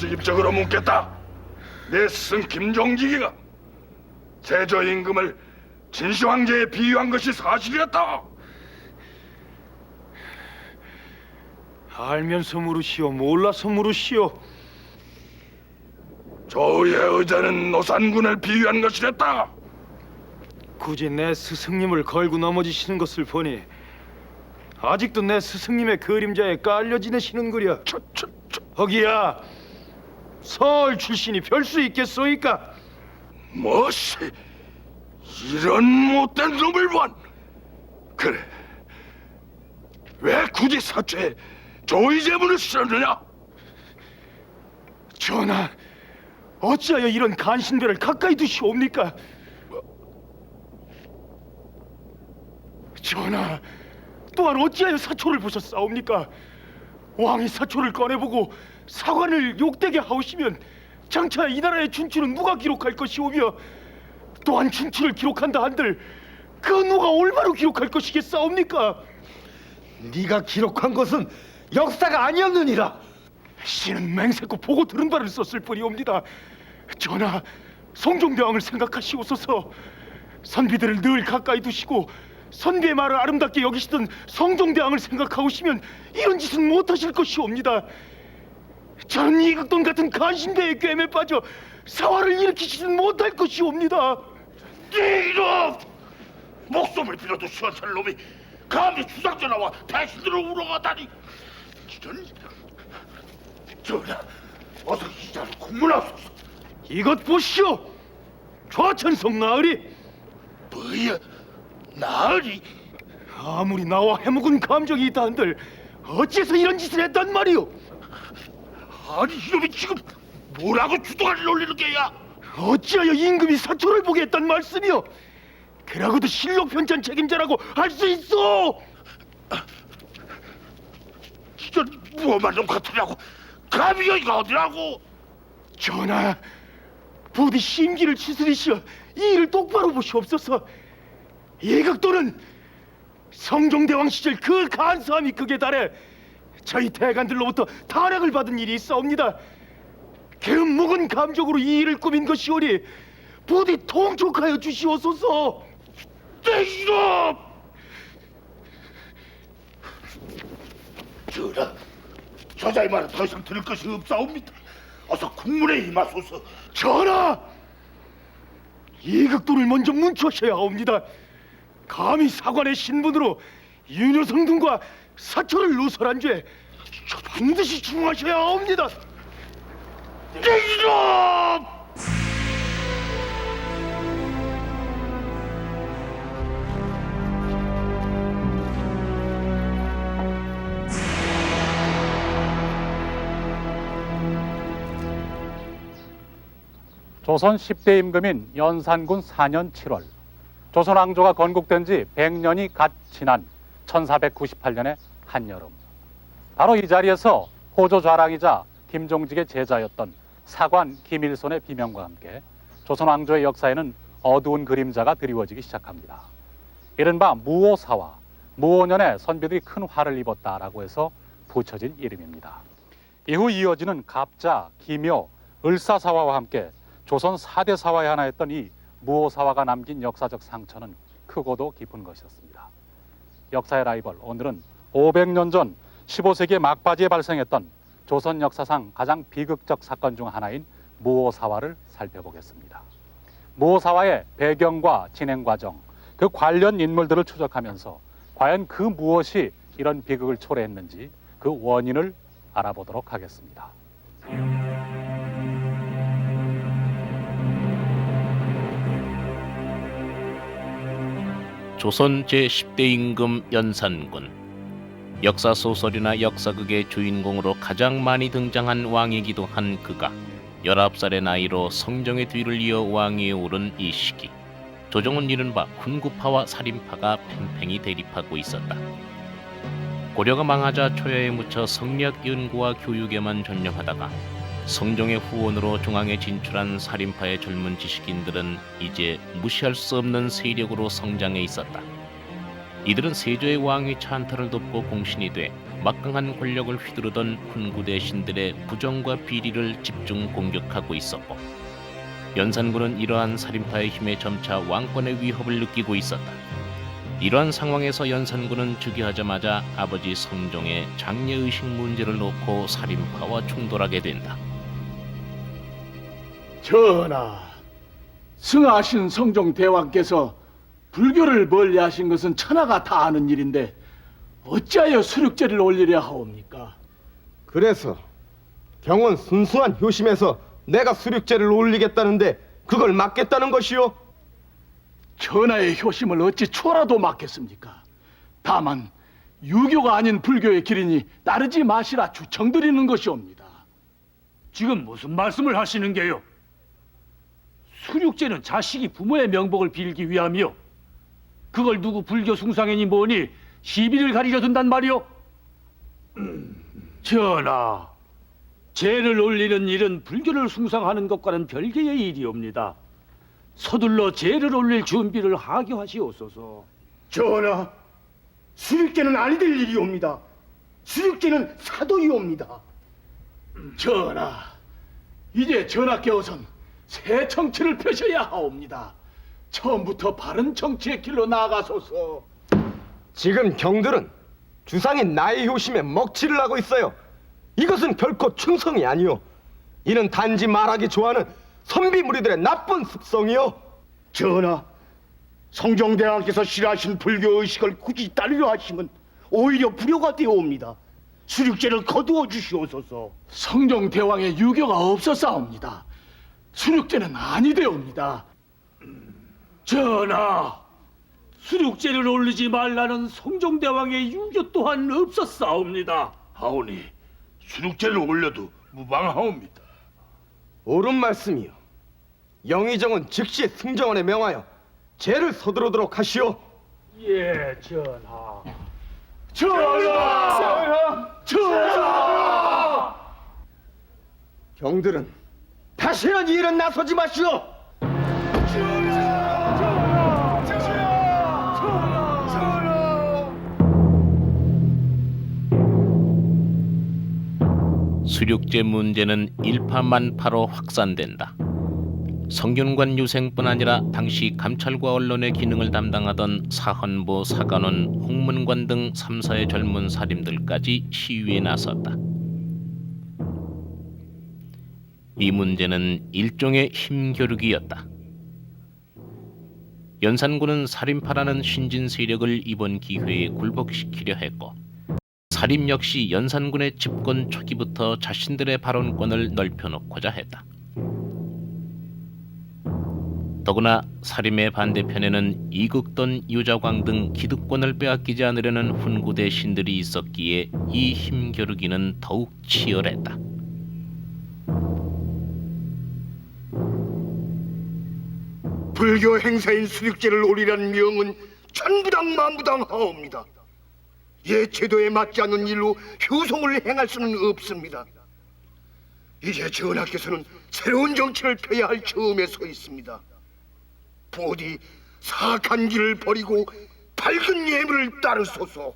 직입적으로 묻겠다. 내 스승 김종직이가 세조 임금을 진시황제에 비유한 것이 사실이었다. 알면서 물으시오, 몰라서 물으시오. 조의 의자는 노산군을 비유한 것이랬다. 굳이 내 스승님을 걸고 넘어지시는 것을 보니 아직도 내 스승님의 그림자에 깔려 지내시는구려. 허기야, 서울 출신이 별 수 있겠소이까? 뭐시 이런 못된 놈을 원. 그래, 왜 굳이 사초에 조의제문을 쓰느냐? 전하, 어찌하여 이런 간신배를 가까이 두시옵니까? 전하, 또한 어찌하여 사초를 보셨사옵니까? 왕이 사초를 꺼내보고 사관을 욕되게 하오시면 장차 이 나라의 춘추는 누가 기록할 것이오며, 또한 춘추를 기록한다 한들 그 누가 올바로 기록할 것이겠사옵니까? 네가 기록한 것은 역사가 아니었느니라. 씨는 맹세코 보고 들은 바를 썼을 뿐이옵니다. 전하, 성종대왕을 생각하시옵소서. 선비들을 늘 가까이 두시고 선비의 말을 아름답게 여기시던 성종대왕을 생각하오시면 이런 짓은 못하실 것이옵니다. 저는 이극돈 같은 간신배의 꿰매 빠져 사화를 일으키지는 못할 것이옵니다. 이놈! 목숨을 빌어도 시원찮을 놈이 감히 주상전하와 대신들을 우러가다니. 전하, 어서 이 자를 공문하소서. 이것 보시오, 좌천성 나으리. 뭐야, 나으리? 아무리 나와 해묵은 감정이 있다 한들 어째서 이런 짓을 했단 말이오? 아니 이놈이 지금 뭐라고 주둥아리를 올리는 게야? 어찌하여 임금이 사초를 보게 했단 말씀이오? 그러고도 실록 편찬 책임자라고 할 수 있어? 진짜 무엄한 놈 같으냐고. 감히 여기가 어디라고? 전하, 부디 심기를 추스리시어 이 일을 똑바로 보시옵소서. 예극도는 성종대왕 시절 그 간사함이 극에 달해 저희 대간들로부터 탄핵을 받은 일이 있사옵니다. 그 묵은 감정으로 이 일을 꾸민 것이오니 부디 통촉하여 주시옵소서. 이놈! 전하, 저자의 말은 더 이상 들을 것이 없사옵니다. 어서 국문에 임하소서. 전하! 예극도를 먼저 문초하셔야 하옵니다. 감히 사관의 신분으로 윤여성 등과 사초를 누설한 죄 반드시 중하셔야 하옵니다. 이놈! 조선 10대 임금인 연산군 4년 7월, 조선 왕조가 건국된 지 100년이 갓 지난 1498년의 한여름, 바로 이 자리에서 호조 좌랑이자 김종직의 제자였던 사관 김일손의 비명과 함께 조선 왕조의 역사에는 어두운 그림자가 드리워지기 시작합니다. 이른바 무오사화, 무오년에 선비들이 큰 화를 입었다라고 해서 붙여진 이름입니다. 이후 이어지는 갑자, 기묘, 을사사화와 함께 조선 4대 사화의 하나였던 이 무오사화가 남긴 역사적 상처는 크고도 깊은 것이었습니다. 역사의 라이벌, 오늘은 500년 전 15세기 막바지에 발생했던 조선 역사상 가장 비극적 사건 중 하나인 무오사화를 살펴보겠습니다. 무오사화의 배경과 진행 과정, 그 관련 인물들을 추적하면서 과연 그 무엇이 이런 비극을 초래했는지 그 원인을 알아보도록 하겠습니다. 조선 제10대 임금 연산군. 역사 소설이나 역사극의 주인공으로 가장 많이 등장한 왕이기도 한 그가 19살의 나이로 성종의 뒤를 이어 왕위에 오른 이 시기, 조정은 이른바 군구파와 살인파가 팽팽히 대립하고 있었다. 고려가 망하자 초야에 묻혀 성리학 연구와 교육에만 전념하다가 성종의 후원으로 중앙에 진출한 살인파의 젊은 지식인들은 이제 무시할 수 없는 세력으로 성장해 있었다. 이들은 세조의 왕위 찬탈을 돕고 공신이 돼 막강한 권력을 휘두르던 훈구대 신들의 부정과 비리를 집중 공격하고 있었고, 연산군은 이러한 살인파의 힘에 점차 왕권의 위협을 느끼고 있었다. 이러한 상황에서 연산군은 즉위하자마자 아버지 성종의 장례의식 문제를 놓고 살인파와 충돌하게 된다. 전하, 승하신 성종 대왕께서 불교를 멀리하신 것은 천하가 다 아는 일인데 어찌하여 수륙제를 올리려 하옵니까? 그래서 경은 순수한 효심에서 내가 수륙제를 올리겠다는데 그걸 막겠다는 것이요? 전하의 효심을 어찌 초라도 막겠습니까? 다만 유교가 아닌 불교의 길이니 따르지 마시라 추청드리는 것이옵니다. 지금 무슨 말씀을 하시는 게요? 수륙제는 자식이 부모의 명복을 빌기 위함이요. 그걸 누구 불교 숭상이니 뭐니 시비를 가리려 든단 말이오? 전하, 제를 올리는 일은 불교를 숭상하는 것과는 별개의 일이옵니다. 서둘러 제를 올릴 준비를 하교하시옵소서. 전하, 수륙제는 아니 될 일이옵니다. 수륙제는 사도이옵니다. 전하, 이제 전하께서는 새 정치를 펴셔야 하옵니다. 처음부터 바른 정치의 길로 나아가소서. 지금 경들은 주상인 나의 효심에 먹칠을 하고 있어요. 이것은 결코 충성이 아니요, 이는 단지 말하기 좋아하는 선비 무리들의 나쁜 습성이요. 전하, 성종대왕께서 싫어하신 불교의식을 굳이 따르려 하심은 오히려 불효가 되어옵니다. 수륙제를 거두어 주시옵소서. 성종 대왕의 유교가 없어싸옵니다. 수륙제는 아니되옵니다. 전하, 수륙제를 올리지 말라는 성종대왕의 유교 또한 없었사옵니다. 하오니 수륙제를 올려도 무방하옵니다. 옳은 말씀이요. 영의정은 즉시 승정원에 명하여 죄를 서두르도록 하시오. 예, 전하. 전하! 경들은 다시는 이 일은 나서지 마시오. 수륙제 문제는 일파만파로 확산된다. 성균관 유생뿐 아니라 당시 감찰과 언론의 기능을 담당하던 사헌부, 사관원, 홍문관 등 3사의 젊은 사림들까지 시위에 나섰다. 이 문제는 일종의 힘겨루기였다. 연산군은 살인파라는 신진 세력을 이번 기회에 굴복시키려 했고, 사림 역시 연산군의 집권 초기부터 자신들의 발언권을 넓혀놓고자 했다. 더구나 사림의 반대편에는 이극돈, 유자광 등 기득권을 빼앗기지 않으려는 훈구대 신들이 있었기에 이 힘겨루기는 더욱 치열했다. 불교 행사인 수륙제를 올리라는 명은 천부당 만부당하옵니다. 예체도에 맞지 않는 일로 효성을 행할 수는 없습니다. 이제 전하께서는 새로운 정치를 펴야 할 처음에 서 있습니다. 부디 사악한 길을 버리고 밝은 예물을 따르소서.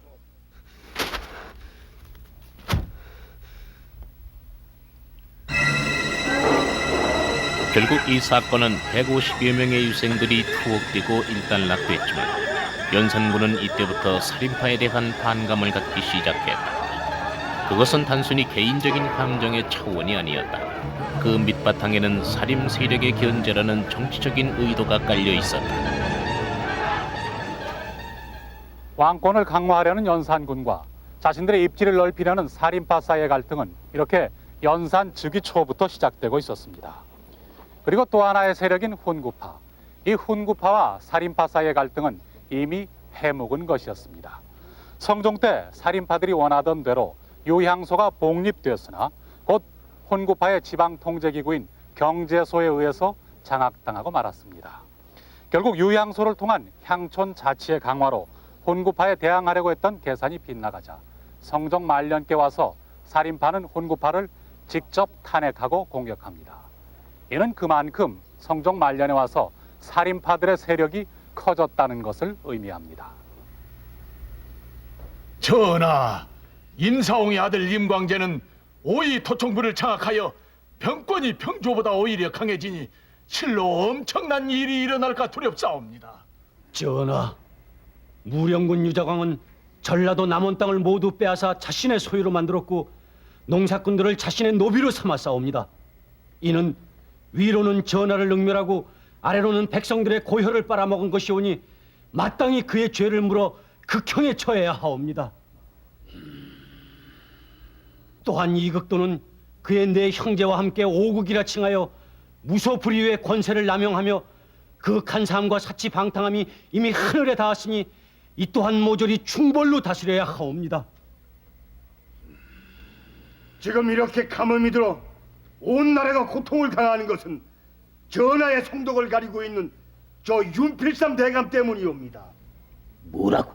결국 이 사건은 150여 명의 유생들이 투옥되고 일단락됐지만 연산군은 이때부터 살인파에 대한 반감을 갖기 시작했다. 그것은 단순히 개인적인 감정의 차원이 아니었다. 그 밑바탕에는 살인 세력의 견제라는 정치적인 의도가 깔려 있었다. 왕권을 강화하려는 연산군과 자신들의 입지를 넓히려는 살인파 사이의 갈등은 이렇게 연산 즉위 초부터 시작되고 있었습니다. 그리고 또 하나의 세력인 훈구파. 이 훈구파와 살인파 사이의 갈등은 이미 해묵은 것이었습니다. 성종 때 살인파들이 원하던 대로 유향소가 복립되었으나 곧 훈구파의 지방 통제기구인 경제소에 의해서 장악당하고 말았습니다. 결국 유향소를 통한 향촌 자치의 강화로 훈구파에 대항하려고 했던 계산이 빗나가자 성종 말년께 와서 살인파는 훈구파를 직접 탄핵하고 공격합니다. 이는 그만큼 성종 말년에 와서 살인파들의 세력이 커졌다는 것을 의미합니다. 전하, 인사홍의 아들 임광재는 오이 토총부를 장악하여 병권이 평조보다 오히려 강해지니 실로 엄청난 일이 일어날까 두렵사옵니다. 전하, 무령군 유자광은 전라도 남원 땅을 모두 빼앗아 자신의 소유로 만들었고 농사꾼들을 자신의 노비로 삼았사옵니다. 이는 위로는 전하를 능멸하고 아래로는 백성들의 고혈을 빨아먹은 것이오니 마땅히 그의 죄를 물어 극형에 처해야 하옵니다. 또한 이극도는 그의 네 형제와 함께 오국이라 칭하여 무소불위의 권세를 남용하며 그 간사함과 사치방탕함이 이미 하늘에 닿았으니 이 또한 모조리 충벌로 다스려야 하옵니다. 지금 이렇게 가뭄이 들어 온 나라가 고통을 당하는 것은 전하의 성덕을 가리고 있는 저 윤필삼 대감 때문이옵니다. 뭐라고?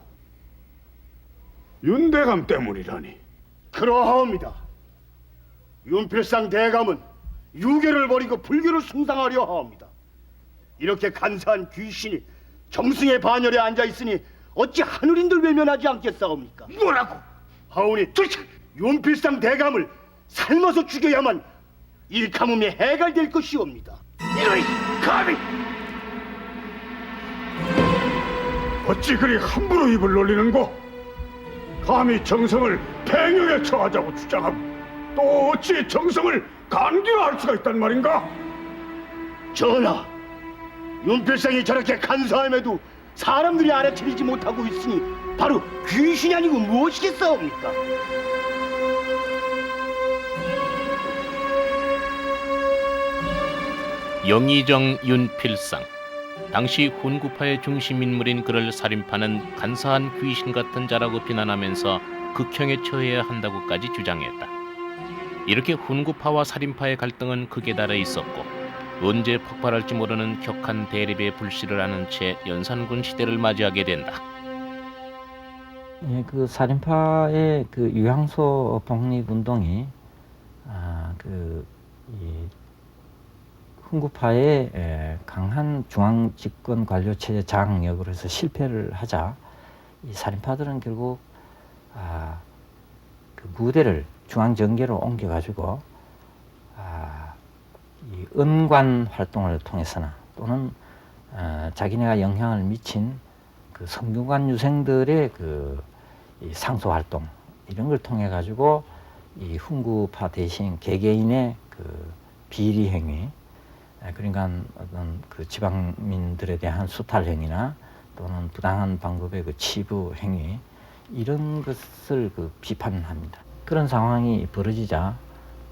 윤대감 때문이라니. 그러하옵니다. 윤필상 대감은 유교를 버리고 불교를 숭상하려 하옵니다. 이렇게 간사한 귀신이 정승의 반열에 앉아 있으니 어찌 하늘인들 외면하지 않겠사옵니까? 뭐라고? 하오니 도대체 윤필상 대감을 삶아서 죽여야만 이 가뭄이 해결될 것이옵니다. 이러이 감히! 어찌 그리 함부로 입을 놀리는고? 감히 정성을 팽역에 처하자고 주장하고 또 어찌 정성을 간교할 수가 있단 말인가? 전하, 윤필상이 저렇게 간사함에도 사람들이 알아차리지 못하고 있으니 바로 귀신이 아니고 무엇이겠사옵니까? 영의정 윤필상. 당시 훈구파의 중심 인물인 그를 살인파는 간사한 귀신 같은 자라고 비난하면서 극형에 처해야 한다고까지 주장했다. 이렇게 훈구파와 살인파의 갈등은 극에 달해 있었고 언제 폭발할지 모르는 격한 대립의 불씨를 아는 채 연산군 시대를 맞이하게 된다. 예, 그 살인파의 그 유향소 독립운동이 훈구파의 강한 중앙 집권 관료 체제 장악력으로 해서 실패를 하자 이 살인파들은 결국 그 무대를 중앙 정계로 옮겨가지고 이 은관 활동을 통해서나 또는 자기네가 영향을 미친 그 성균관 유생들의 이 상소 활동 이런 걸 통해 가지고 이 훈구파 대신 개개인의 그 비리 행위, 그러니까 어떤 그 지방민들에 대한 수탈 행위나 또는 부당한 방법의 그 치부 행위 이런 것을 그 비판합니다. 그런 상황이 벌어지자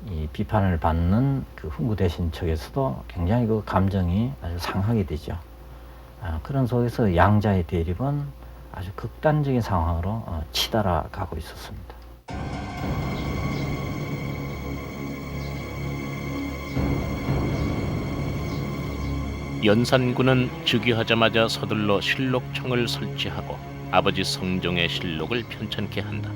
이 비판을 받는 그 훈구 대신 측에서도 굉장히 그 감정이 아주 상하게 되죠. 그런 속에서 양자의 대립은 아주 극단적인 상황으로 치달아 가고 있었습니다. 연산군은 즉위하자마자 서둘러 실록청을 설치하고 아버지 성종의 실록을 편찬케 한다.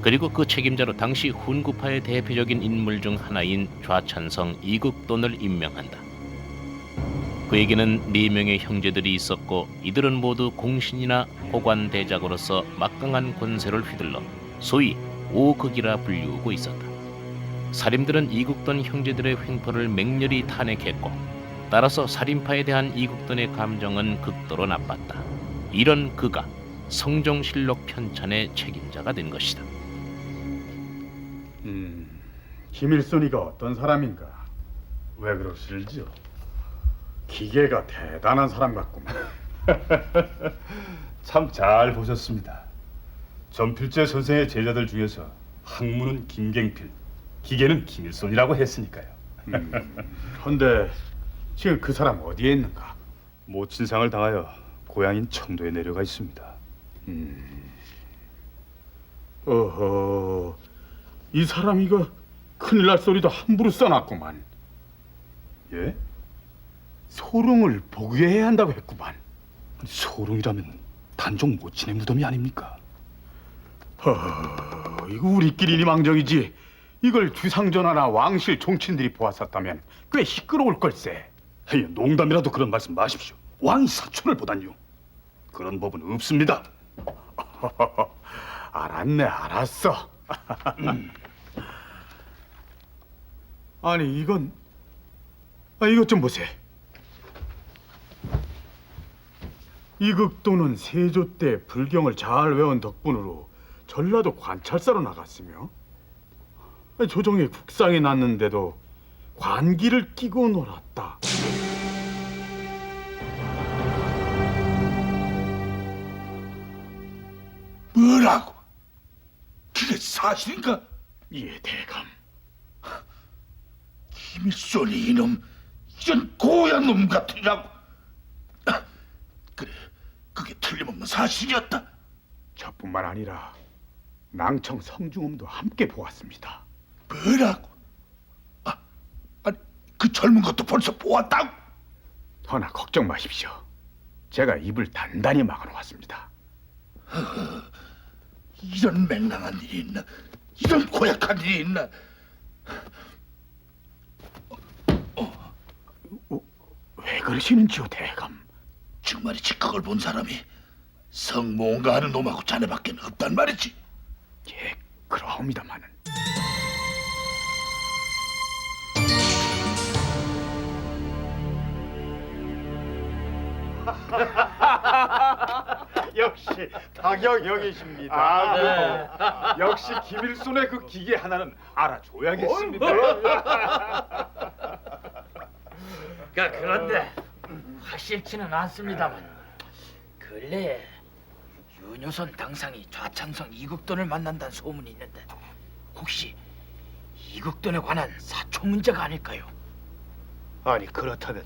그리고 그 책임자로 당시 훈구파의 대표적인 인물 중 하나인 좌찬성 이극돈을 임명한다. 그에게는 4명의 형제들이 있었고 이들은 모두 공신이나 호관대작으로서 막강한 권세를 휘둘러 소위 오극이라 불리우고 있었다. 살인들은 이극돈 형제들의 횡포를 맹렬히 탄핵했고 따라서 살인파에 대한 이극돈의 감정은 극도로 나빴다. 이런 그가 성종실록 편찬의 책임자가 된 것이다. 김일손이가 어떤 사람인가? 왜 그러실지요? 기계가 대단한 사람 같구만. 참 잘 보셨습니다. 전필제 선생의 제자들 중에서 학문은 김갱필, 기계는 김일손이라고 했으니까요. 그런데 지금 그 사람 어디에 있는가? 모친상을 당하여 고향인 청도에 내려가 있습니다. 어허, 이 사람이가 큰일 날 소리도 함부로 써놨구만. 예? 소룡을 복위해야 한다고 했구만. 소룡이라면 단종 모친의 무덤이 아닙니까? 이거 우리끼리 망정이지. 이걸 주상전하나 왕실 종친들이 보았었다면 꽤 시끄러울 걸세. 헤이, 농담이라도 그런 말씀 마십시오. 왕이 사촌을 보다니요. 그런 법은 없습니다. 알았네, 알았어. 아니 이건 이것 좀 보세. 이극도는 세조 때 불경을 잘 외운 덕분으로 전라도 관찰사로 나갔으며 조정에 국상이 났는데도 관기를 끼고 놀았다. 뭐라고? 그게 사실인가? 예, 대감. 김일손이 이놈 이런 고얀 놈 같으냐고. 그래, 그게 틀림없는 사실이었다. 저뿐만 아니라 낭청 성중음도 함께 보았습니다. 뭐라고? 아니 그 젊은 것도 벌써 보았다고? 허나 걱정 마십시오. 제가 입을 단단히 막아놓았습니다. 이런 맹랑한 일이 있나? 이런 고약한 일이 있나? 왜 그러시는지요, 대감? 정말이지 그걸 본 사람이 성모인가 하는 놈하고 자네밖에 없단 말이지. 예, 그러합니다마는. 역시 타경 형이십니다. 네. 역시 김일손의 그 기계 하나는 알아줘야겠습니다. 그런데 확실치는 않습니다만 근래에 윤효선 당상이 좌창성 이국돈을 만난다는 소문이 있는데 혹시 이국돈에 관한 사초 문제가 아닐까요? 아니 그렇다면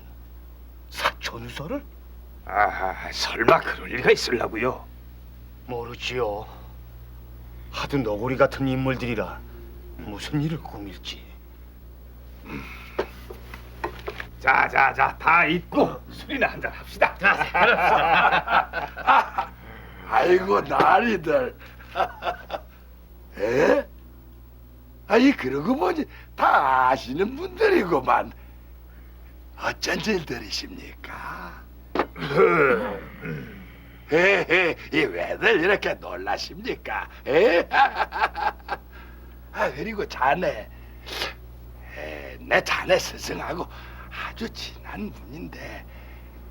사촌유서를? 설마 그럴 리가 있으려고요? 모르지요. 하도 너구리 같은 인물들이라 무슨 일을 꾸밀지. 자, 다 잊고 술이나 한잔 합시다. 아이고 나리들. 에? 아니 그러고 보니 다 아시는 분들이구만. 어쩐 일들이십니까? 헤헤, 이 왜들 이렇게 놀라십니까? 에? 그리고 자네, 내 자네 스승하고 아주 친한 분인데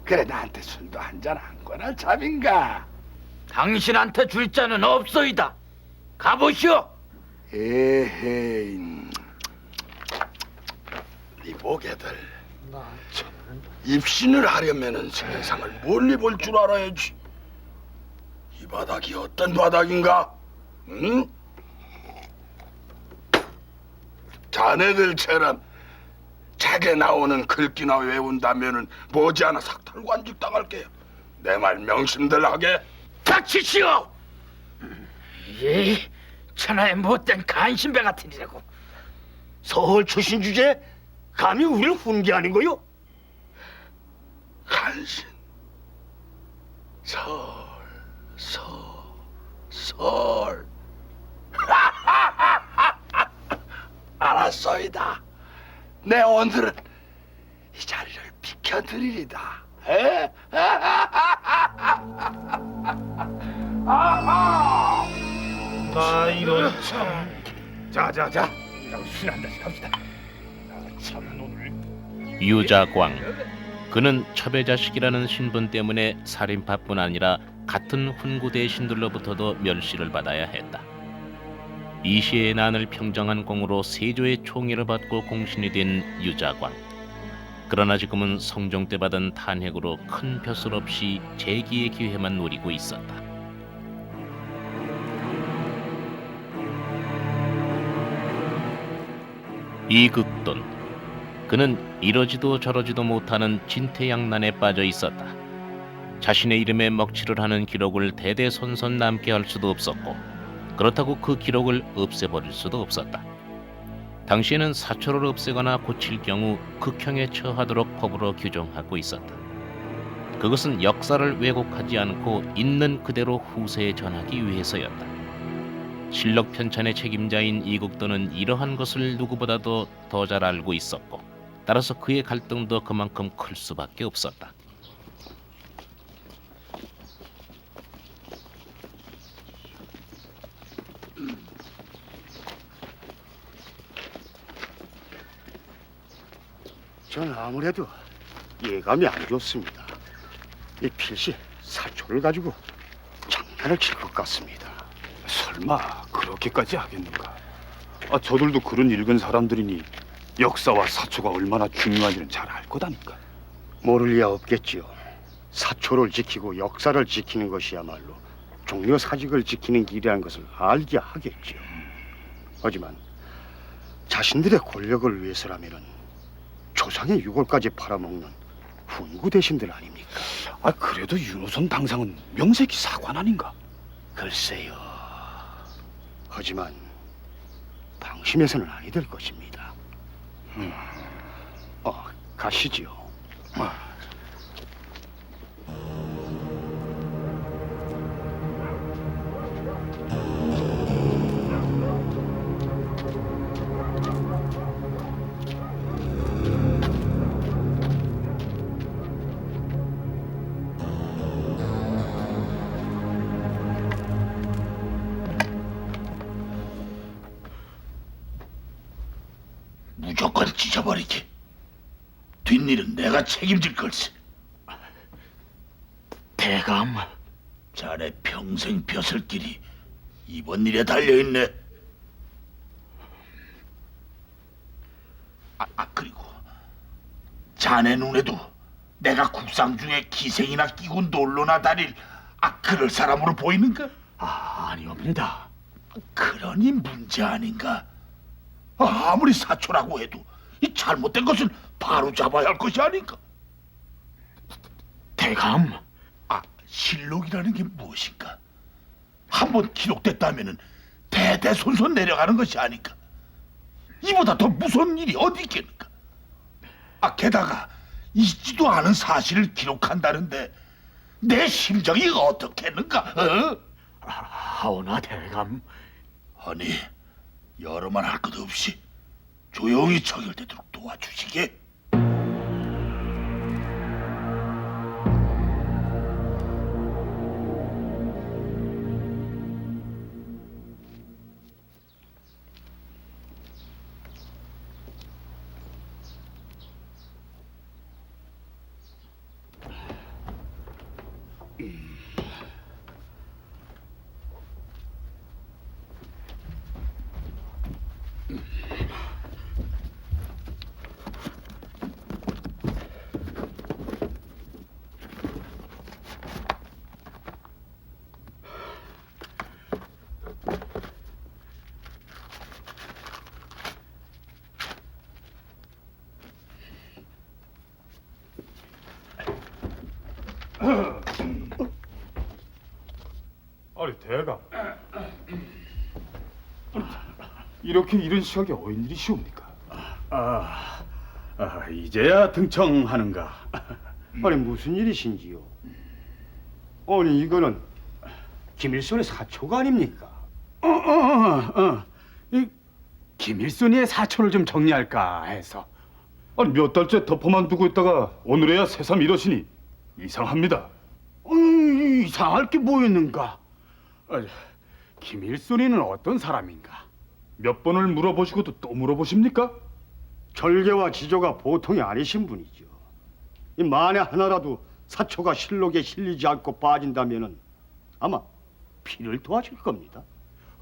그래 나한테 술도 한잔 안 권할 참인가? 당신한테 줄 자는 없소이다. 가보시오. 에헤이, 이 보게들 입신을 하려면은 세상을 멀리 볼 줄 알아야지. 이 바닥이 어떤 바닥인가? 응? 자네들처럼 책에 나오는 글귀나 외운다면은 머지않아 삭탈관직 당할게요. 내 말 명심들 하게. 닥치시오. 예, 천하의 못된 간신배 같은 이라고. 서울 출신 주제 감히 우리를 훈계하는 거요? 간신, 설. 알았소이다. 내 오늘은 이 자리를 비켜드리리다. 에? 나 이런 참. 자, 술 한 잔씩 합시다. 참 오늘. 유자광. 그는 첩의 자식이라는 신분 때문에 살인파뿐 아니라 같은 훈구 대신들로부터도 멸시를 받아야 했다. 이시의 난을 평정한 공으로 세조의 총애를 받고 공신이 된 유자광. 그러나 지금은 성종 때 받은 탄핵으로 큰 벼슬 없이 재기의 기회만 노리고 있었다. 이극돈. 그는 이러지도 저러지도 못하는 진퇴양난에 빠져 있었다. 자신의 이름에 먹칠을 하는 기록을 대대손손 남게 할 수도 없었고 그렇다고 그 기록을 없애버릴 수도 없었다. 당시에는 사초를 없애거나 고칠 경우 극형에 처하도록 법으로 규정하고 있었다. 그것은 역사를 왜곡하지 않고 있는 그대로 후세에 전하기 위해서였다. 실록 편찬의 책임자인 이국도는 이러한 것을 누구보다도 더 잘 알고 있었고 따라서 그의 갈등도 그만큼 클 수밖에 없었다. 전 아무래도 예감이 안 좋습니다. 이 필시 사초를 가지고 장난을 칠 것 같습니다. 설마 그렇게까지 하겠는가? 저들도 그런 읽은 사람들이니 역사와 사초가 얼마나 중요한지는 잘 알 거다니까. 모를 리가 없겠지요. 사초를 지키고 역사를 지키는 것이야말로 종려 사직을 지키는 길이라는 것을 알게 하겠지요. 하지만 자신들의 권력을 위해서라면은 조상의 유골까지 팔아먹는 훈구 대신들 아닙니까? 그래도 윤호선 당상은 명색이 사관 아닌가? 글쎄요. 하지만 방심해서는 아니 될 것입니다. 가시지요. 무조건 찢어버리기. 뒷일은 내가 책임질 걸세. 대감, 자네 평생 벼슬 길이 이번 일에 달려있네. 그리고 자네 눈에도 내가 국상 중에 기생이나 끼고 놀러나 다닐 그럴 사람으로 보이는가? 아니옵니다. 그러니 문제 아닌가? 아무리 사초라고 해도 이 잘못된 것은 바로 잡아야 할 것이 아닌가? 대감, 실록이라는 게 무엇인가? 한번 기록됐다면은 대대손손 내려가는 것이 아닌가? 이보다 더 무서운 일이 어디 있겠는가? 게다가 있지도 않은 사실을 기록한다는데 내 심정이 어떻겠는가? 하오나 대감. 아니, 여러 말 할 것 없이 조용히 처결되도록 도와주시게. 아니 대감, 이렇게 이른 시각에 어인 일이시옵니까? 이제야 등청하는가? 아니 무슨 일이신지요? 아니 이거는 김일손의 사초가 아닙니까? 이 김일순이의 사초를 좀 정리할까 해서. 아니 몇 달째 덮어만 두고 있다가 오늘에야 새삼 이러시니 이상합니다. 이상할 게 뭐 있는가? 김일순이는 어떤 사람인가? 몇 번을 물어보시고도 또 물어보십니까? 절개와 지조가 보통이 아니신 분이죠. 이 만에 하나라도 사초가 실록에 실리지 않고 빠진다면은 아마 피를 토하실 겁니다.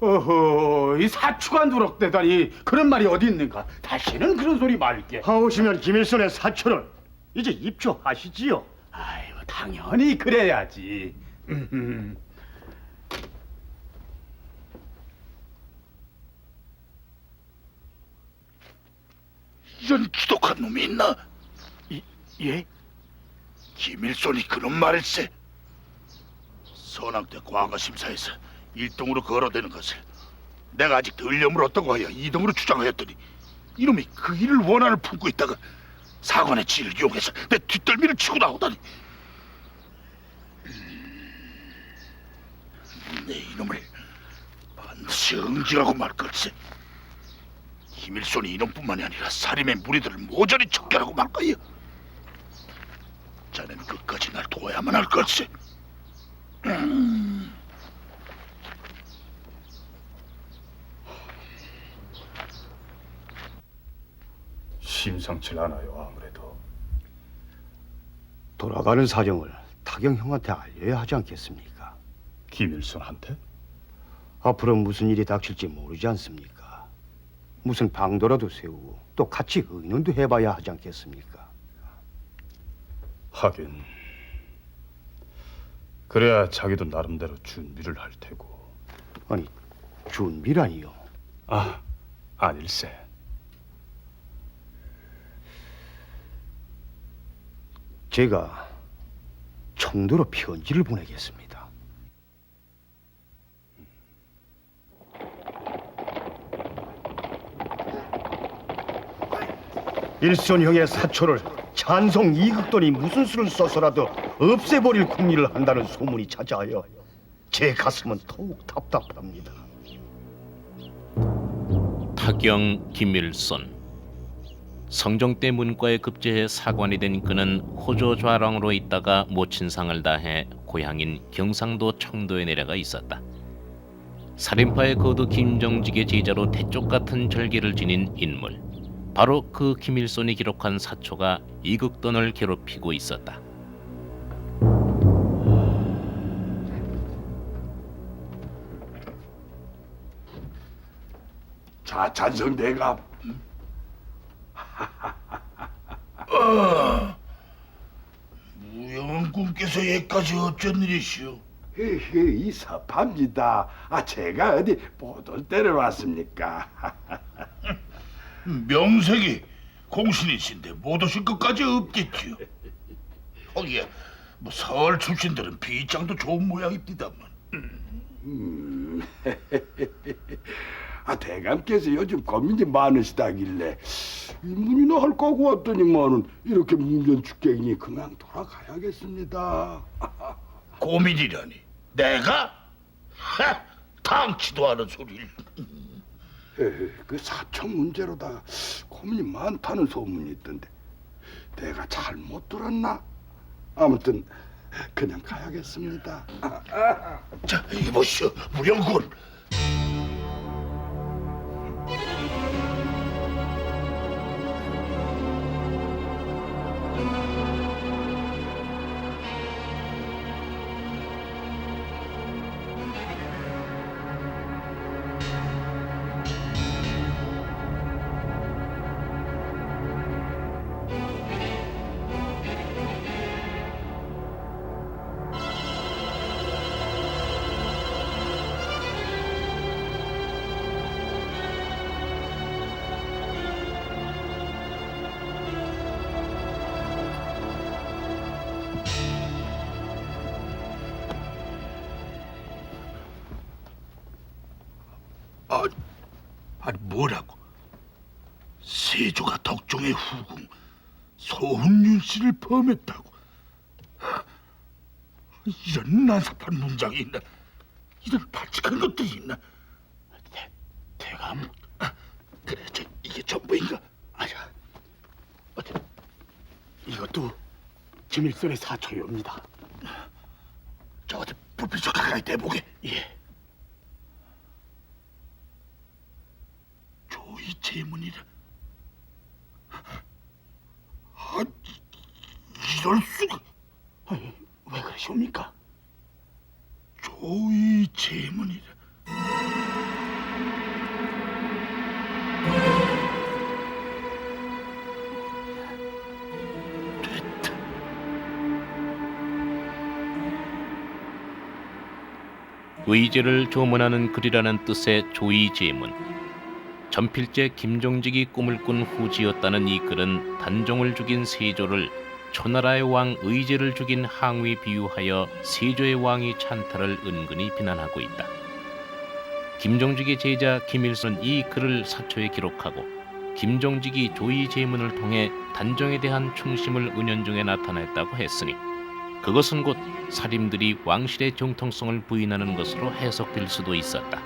어허, 이 사초가 누락되다니 그런 말이 어디 있는가? 다시는 그런 소리 말게. 하오시면 김일손의 사초를 이제 입초하시지요. 아유, 당연히 그래야지. 이런 지독한 놈이 있나? 예? 김일손이 그런 말일세. 선왕 때 과거심사에서 1등으로 거론되는 것을 내가 아직 덜려 물었다고 하여 2등으로 주장하였더니 이놈이 그 일을 원한을 품고 있다가 사관의 지위를 이용해서 내 뒷덜미를 치고 나오다니. 내 이놈을 반드시 응징하고 말 걸세. 김일손이 이놈뿐만이 아니라 살인의 무리들을 모조리 척결하고 말 거야. 자네는 끝까지 날 도와야만 할 걸세. 심상치 않아요. 아무래도 돌아가는 사정을 타경 형한테 알려야 하지 않겠습니까? 김일성한테? 앞으로 무슨 일이 닥칠지 모르지 않습니까? 무슨 방도라도 세우고 또 같이 의논도 해봐야 하지 않겠습니까? 하긴 그래야 자기도 나름대로 준비를 할 테고. 아니, 준비라니요? 아닐세. 제가 청도로 편지를 보내겠습니다. 일손형의 사초를 찬송 이극돈이 무슨 수를 써서라도 없애버릴 궁리를 한다는 소문이 찾아하여 제 가슴은 더욱 답답합니다. 타경 김일손. 성종대 문과에 급제해 사관이 된 그는 호조좌랑으로 있다가 모친상을 다해 고향인 경상도 청도에 내려가 있었다. 살인파의 거두 김정직의 제자로 대쪽 같은 절개를 지닌 인물. 바로 그 김일손이 기록한 사초가 이극돈을 괴롭히고 있었다. 자, 찬성대감. 무영은 군께서 여기까지 어쩐 일이시오? 이사팝니다. 제가 어디 보돌 때려 왔습니까? 명색이 공신이신데 못 오실 것까지 없겠지요. 거기에 뭐 서울 출신들은 비장도 좋은 모양입니다만. 대감께서 요즘 고민이 많으시다길래 입문이나 할 거고 왔더니만은 이렇게 문전축객이니 그냥 돌아가야겠습니다. 고민이라니 내가? 당치도 않은 소리를. 그 사청 문제로다가 고민이 많다는 소문이 있던데 내가 잘못 들었나? 아무튼 그냥 가야겠습니다. 자, 이보시오, 무령군. 아니 뭐라고? 세조가 덕종의 후궁 소훈윤 씨를 범했다고? 이런 난삽한 문장이 있나? 이런 발칙한 것들이 있나? 대감? 그래, 이게 전부인가? 아니야. 이것도 김일선의 사초입니다. 저 어디 불빛 좀 가까이 대보게. 예. 조이 제문이라. 이럴 수가. 왜 그러시옵니까? 조이 제문이라. 됐다. 의제를 조문하는 글이라는 뜻의 조이 제문. 전필제 김종직이 꿈을 꾼 후지였다는 이 글은 단종을 죽인 세조를 초나라의 왕 의제를 죽인 항위 비유하여 세조의 왕위 찬탈을 은근히 비난하고 있다. 김종직의 제자 김일손 이 글을 사초에 기록하고 김종직이 조이 제문을 통해 단종에 대한 충심을 은연중에 나타냈다고 했으니 그것은 곧 사림들이 왕실의 정통성을 부인하는 것으로 해석될 수도 있었다.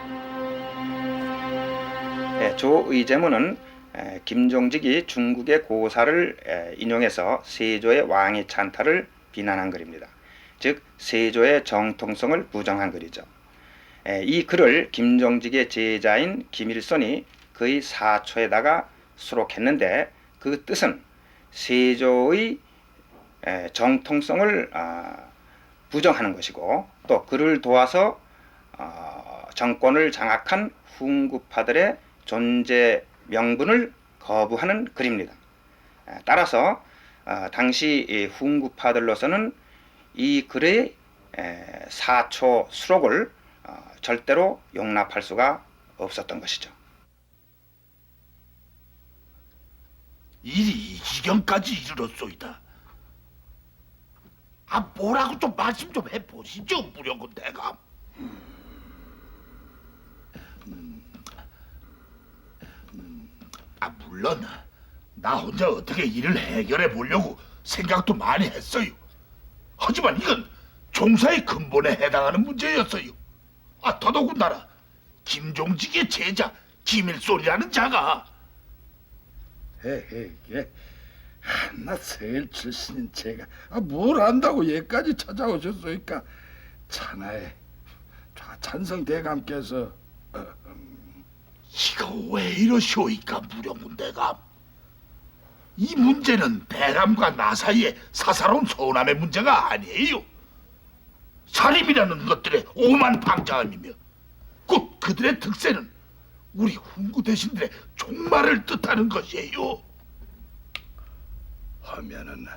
조의제문은 김종직이 중국의 고사를 인용해서 세조의 왕위 찬탈을 비난한 글입니다. 즉 세조의 정통성을 부정한 글이죠. 이 글을 김종직의 제자인 김일손이 그의 사초에다가 수록했는데 그 뜻은 세조의 정통성을 부정하는 것이고, 또 그를 도와서 정권을 장악한 훈구파들의 존재 명분을 거부하는 글입니다. 따라서 당시 이 훈구파들로서는 이 글의 사초 수록을 절대로 용납할 수가 없었던 것이죠. 일이 이 지경까지 이르렀소이다. 뭐라고 좀 말씀 좀 해보시죠, 무령군 대감. 물론 나 혼자 어떻게 일을 해결해 보려고 생각도 많이 했어요. 하지만 이건 종사의 근본에 해당하는 문제였어요. 더더군다나 김종직의 제자 김일손이라는 자가 이게 한낱 세일 출신인 제가 뭘 안다고 얘까지 찾아오셨소이까? 천하의 좌찬성 대감께서 이거 왜 이러시오이까, 무령군 대감? 이 문제는 대감과 나 사이의 사사로운 서운함의 문제가 아니에요. 사림이라는 것들의 오만방자함이며 곧 그들의 득세는 우리 훈구 대신들의 종말을 뜻하는 것이에요. 하면은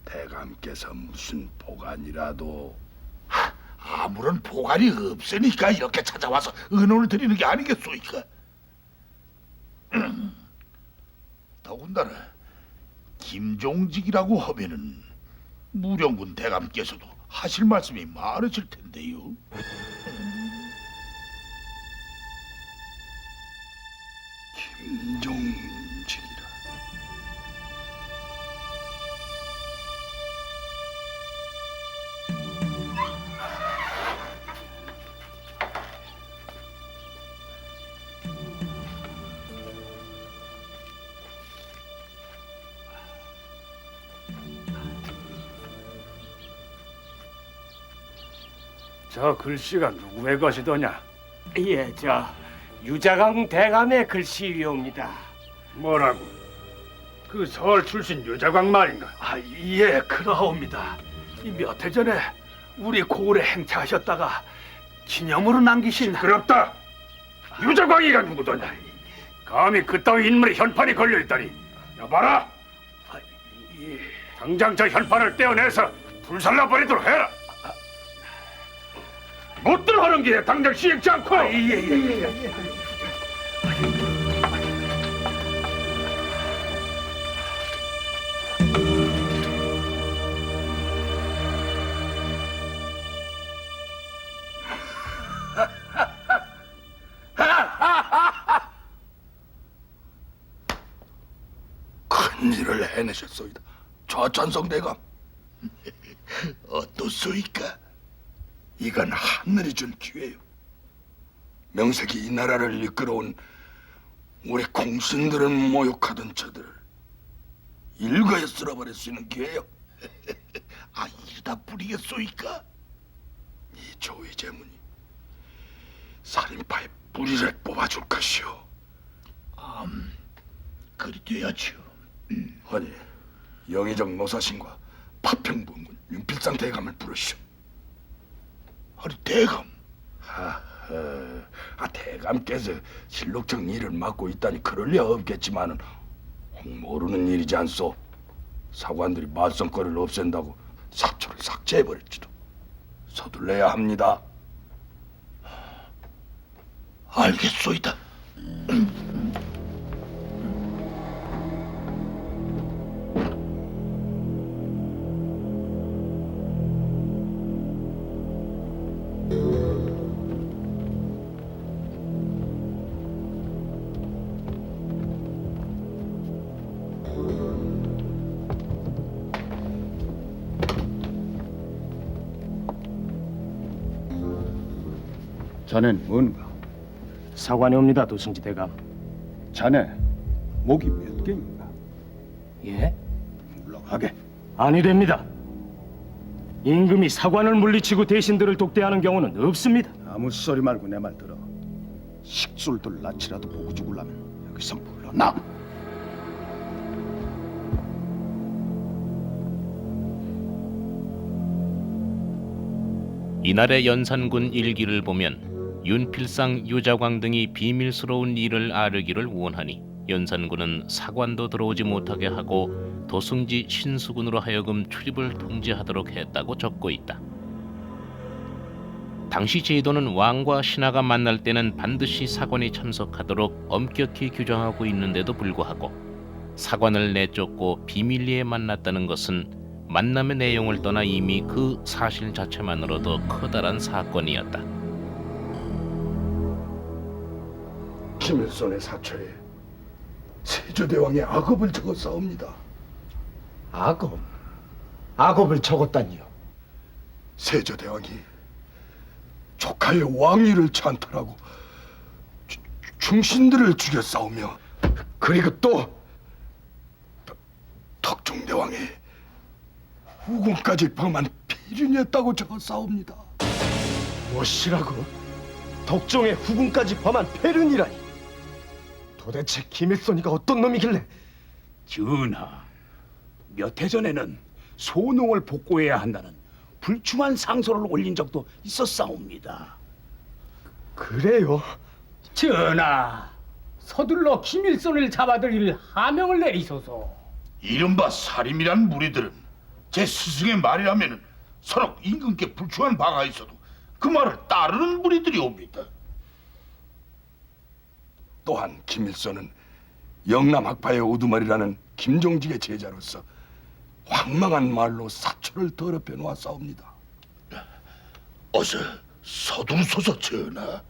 대감께서 무슨 보관이라도 아무런 보관이 없으니까 이렇게 찾아와서 의논을 드리는 게 아니겠소이까. 더군다나 김종직이라고 하면은 무령군 대감께서도 하실 말씀이 많으실 텐데요. 김종직이라. 저 글씨가 누구의 것이더냐? 예, 유자강 대감의 글씨이옵니다. 뭐라고? 그 서울 출신 유자광 말인가? 예, 그러옵니다. 몇 해 전에 우리 고을에 행차하셨다가 기념으로 남기신. 그렇다. 유자광이가 누구더냐? 감히 그따위 인물의 현판이 걸려있다니. 여봐라. 당장 저 현판을 떼어내서 불살라버리도록 해라. 못들 하는 길에 당장 시행치 않고. 예. 큰일을 해내셨소이다, 좌찬성 대감. 어떻소이까? 이건 하늘이 준 기회요. 명색이 이 나라를 이끌어온 우리 공신들을 모욕하던 저들을 일거에 쓸어버릴 수 있는 기회요. 이러다 뿌리겠소이까? 이 조의 재문이 살인파의 뿌리를 뽑아줄 것이오. 그리 되었지요. 아니, 영의정 노사신과 파평본군 윤필상 대감을 부르시오. 아니, 대감? 대감께서 실록적 일을 맡고 있다니 그럴 리 없겠지만은 모르는 일이지 않소. 사관들이 말썽거리를 없앤다고 사초를 삭제해버릴지도. 서둘러야 합니다. 알겠소이다. 자넨 뭔가? 사관에 옵니다, 도승지 대감. 자네 목이 몇 개인가? 예? 물러가게. 아니 됩니다. 임금이 사관을 물리치고 대신들을 독대하는 경우는 없습니다. 아무 소리 말고 내 말 들어. 식술들 낯이라도 보고 죽으려면 여기서 물러나. 이날의 연산군 일기를 보면 윤필상, 유자광 등이 비밀스러운 일을 아르기를 원하니 연산군은 사관도 들어오지 못하게 하고 도승지 신수군으로 하여금 출입을 통제하도록 했다고 적고 있다. 당시 제도는 왕과 신하가 만날 때는 반드시 사관이 참석하도록 엄격히 규정하고 있는데도 불구하고 사관을 내쫓고 비밀리에 만났다는 것은 만남의 내용을 떠나 이미 그 사실 자체만으로도 커다란 사건이었다. 김일손의 사초에 세조대왕의 악업을 적었사옵니다. 악업? 악업을 적었다니요? 세조대왕이 조카의 왕위를 찬탈하고 중신들을 죽였사오며, 그리고 또 덕종대왕의 후궁까지 범한 필인이었다고 적었사옵니다. 무엇이라고? 덕종의 후궁까지 범한 패륜이라니. 도대체 김일손이가 어떤 놈이길래? 전하, 몇 해 전에는 소농을 복구해야 한다는 불충한 상소를 올린 적도 있었사옵니다. 그래요? 전하, 서둘러 김일손을 잡아들일 하명을 내리소서. 이른바 살인이란 무리들은 제 스승의 말이라면 서로 임금께 불충한 바가 있어도 그 말을 따르는 무리들이 옵니다. 또한 김일손은 영남 학파의 우두머리라는 김종직의 제자로서 황망한 말로 사초를 더럽혀 놓았사옵니다. 어서 서두르소서 전하.